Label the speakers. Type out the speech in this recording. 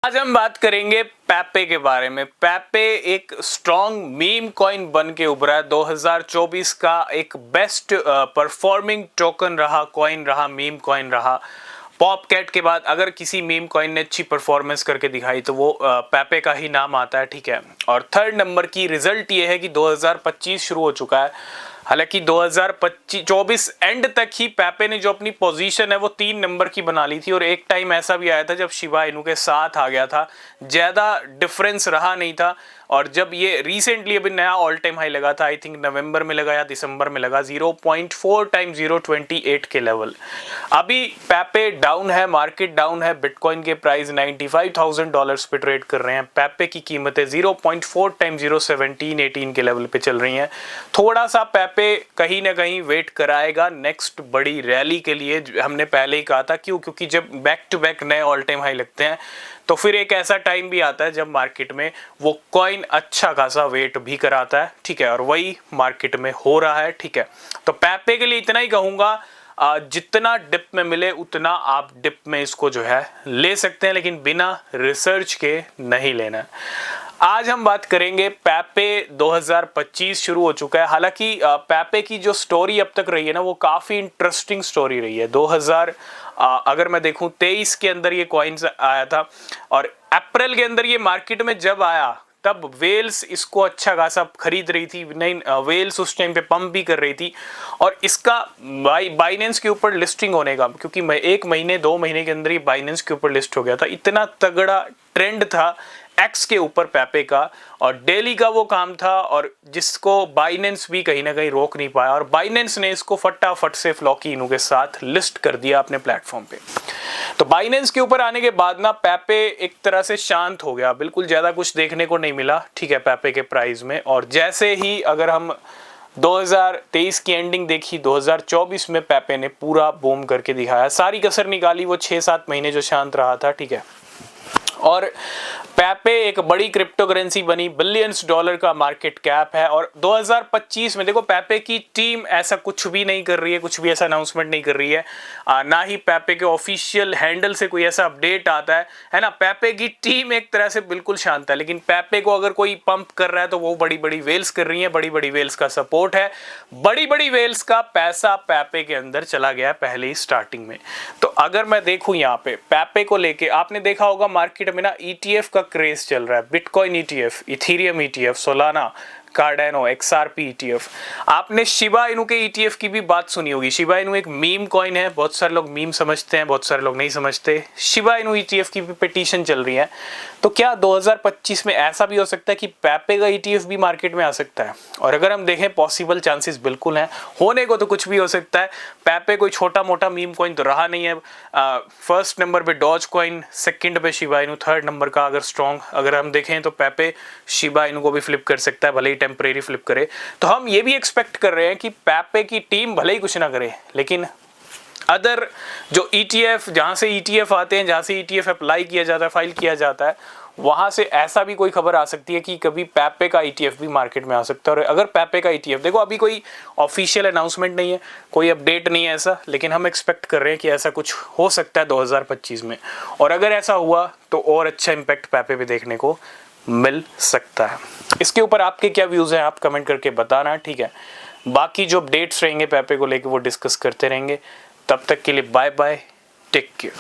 Speaker 1: आज हम बात करेंगे पेपे के बारे में। पेपे एक स्ट्रॉन्ग मीम कॉइन बन के उभरा है। 2024 का एक बेस्ट परफॉर्मिंग टोकन रहा, कॉइन रहा, मीम कॉइन रहा। पॉपकैट के बाद अगर किसी मीम कॉइन ने अच्छी परफॉर्मेंस करके दिखाई तो वो पेपे का ही नाम आता है, ठीक है। और थर्ड नंबर की रिजल्ट ये है कि 2025 शुरू हो चुका है। हालांकि 2024 एंड तक ही पेपे ने जो अपनी पोजीशन है वो 3 नंबर की बना ली थी, और एक टाइम ऐसा भी आया था जब शिबा इनू के साथ आ गया था, ज़्यादा डिफरेंस रहा नहीं था। और जब ये रिसेंटली अभी नया ऑल टाइम हाई लगा था, आई थिंक नवंबर में लगा या दिसंबर में लगा, 0.4 टाइम 0.28 के लेवल। अभी पेपे डाउन है, मार्केट डाउन है, बिटकॉइन के प्राइस $95,000 पे ट्रेड कर रहे हैं। पेपे की कीमतें 0.4 टाइम 0.1718 के लेवल पे चल रही हैं। थोड़ा सा पेपे कहीं ना कहीं वेट कराएगा नेक्स्ट बड़ी रैली के लिए। हमने पहले ही कहा था, क्योंकि जब बैक टू बैक नए ऑल टाइम हाई लगते हैं तो फिर एक ऐसा टाइम भी आता है जब मार्केट में वो कॉइन अच्छा खासा वेट भी कराता है, ठीक है। और वही मार्केट में हो रहा है, ठीक है। तो पेपे के लिए इतना ही कहूंगा, जितना डिप में मिले उतना आप डिप में इसको जो है ले सकते हैं, लेकिन बिना रिसर्च के नहीं लेना। आज हम बात करेंगे पेपे 2025 शुरू हो चुका है। हालांकि पेपे की जो स्टोरी अब तक रही है ना, वो काफ़ी इंटरेस्टिंग स्टोरी रही है। अगर मैं देखूं 23 के अंदर ये कॉइन्स आया था, और अप्रैल के अंदर ये मार्केट में जब आया तब वेल्स इसको अच्छा खासा खरीद रही थी। नहीं, वेल्स उस टाइम पे पंप भी कर रही थी। और इसका बाइनेंस के ऊपर लिस्टिंग होने का, क्योंकि मैं 1 महीने 2 महीने के अंदर ही बाइनेंस के ऊपर लिस्ट हो गया था, इतना तगड़ा ट्रेंड था एक्स के ऊपर पेपे का, और डेली का वो काम था, और जिसको बाइनेंस भी कहीं ना कहीं रोक नहीं पाया, और बाइनेंस ने इसको फटाफट से फ्लॉकी इनू के साथ लिस्ट कर दिया अपने प्लेटफॉर्म पे। तो बाइनेंस के ऊपर आने के बाद ना पेपे एक तरह से शांत हो गया, बिल्कुल ज्यादा कुछ देखने को नहीं मिला, ठीक है, पेपे के प्राइस में। और जैसे ही अगर हम 2023 की एंडिंग देखी, 2024 में पेपे ने पूरा बूम करके दिखाया, सारी कसर निकाली। वो 6-7 महीने जो शांत रहा था, ठीक है। और पेपे एक बड़ी क्रिप्टो करेंसी बनी, बिलियंस डॉलर का मार्केट कैप है। और 2025 में देखो, पेपे की टीम ऐसा कुछ भी नहीं कर रही है, कुछ भी ऐसा अनाउंसमेंट नहीं कर रही है, ना ही पेपे के ऑफिशियल हैंडल से कोई ऐसा अपडेट आता है ना। पेपे की टीम एक तरह से बिल्कुल शांत है, लेकिन पेपे को अगर कोई पंप कर रहा है तो वो बड़ी बड़ी वेल्स कर रही है, बड़ी बड़ी वेल्स का सपोर्ट है, बड़ी बड़ी वेल्स का पैसा पेपे के अंदर चला गया पहले ही स्टार्टिंग में। तो अगर मैं देखूं यहाँ पे पेपे को लेके, आपने देखा होगा मार्केट में ना ईटीएफ का क्रेज चल रहा है, bitcoin ETF, Ethereum ETF, Solana, कार्डेनो, XRP ETF. आपने शिबा इनू के ईटीएफ की भी बात सुनी होगी। शिबा इनू एक मीम कॉइन है, बहुत सारे लोग मीम समझते हैं, बहुत सारे लोग नहीं समझते। शिबा इनू ईटीएफ की भी पिटीशन चल रही है। तो क्या 2025 में ऐसा भी हो सकता है कि पेपे का ईटीएफ भी मार्केट में आ सकता है? और अगर हम देखें, पॉसिबल चांसेस बिल्कुल हैं, होने को तो कुछ भी हो सकता है। पेपे कोई छोटा मोटा मीम कॉइन तो रहा नहीं है। फर्स्ट नंबर पे डॉज कॉइन, सेकंड पे शिबा इनू, थर्ड नंबर का अगर स्ट्रॉन्ग अगर हम देखें तो पेपे शिबा इनू को भी फ्लिप कर सकता है, भले ही टेम्परेरी फ्लिप करे। तो हम ये भी एक्सपेक्ट कर रहे हैं कि पेपे की टीम भले ही कुछ ना करे, लेकिन अदर जो ईटीएफ, जहां से ईटीएफ आते हैं, जहां से ईटीएफ अप्लाई किया जाता है, फाइल किया जाता है, वहां से ऐसा भी कोई खबर आ सकती है कि कभी पेपे का ईटीएफ भी मार्केट में आ सकता है। और अगर पेपे का ईटीएफ, देखो अभी कोई ऑफिशियल अनाउंसमेंट नहीं है, कोई अपडेट नहीं है ऐसा, लेकिन हम एक्सपेक्ट कर रहे हैं कि ऐसा कुछ हो सकता है 2025 में। और अगर ऐसा हुआ तो और अच्छा इम्पैक्ट पेपे पे देखने को मिल सकता है। इसके ऊपर आपके क्या व्यूज़ हैं, आप कमेंट करके बताना, ठीक है। बाकी जो अपडेट्स रहेंगे पेपे को लेके वो डिस्कस करते रहेंगे। तब तक के लिए बाय बाय, टेक केयर।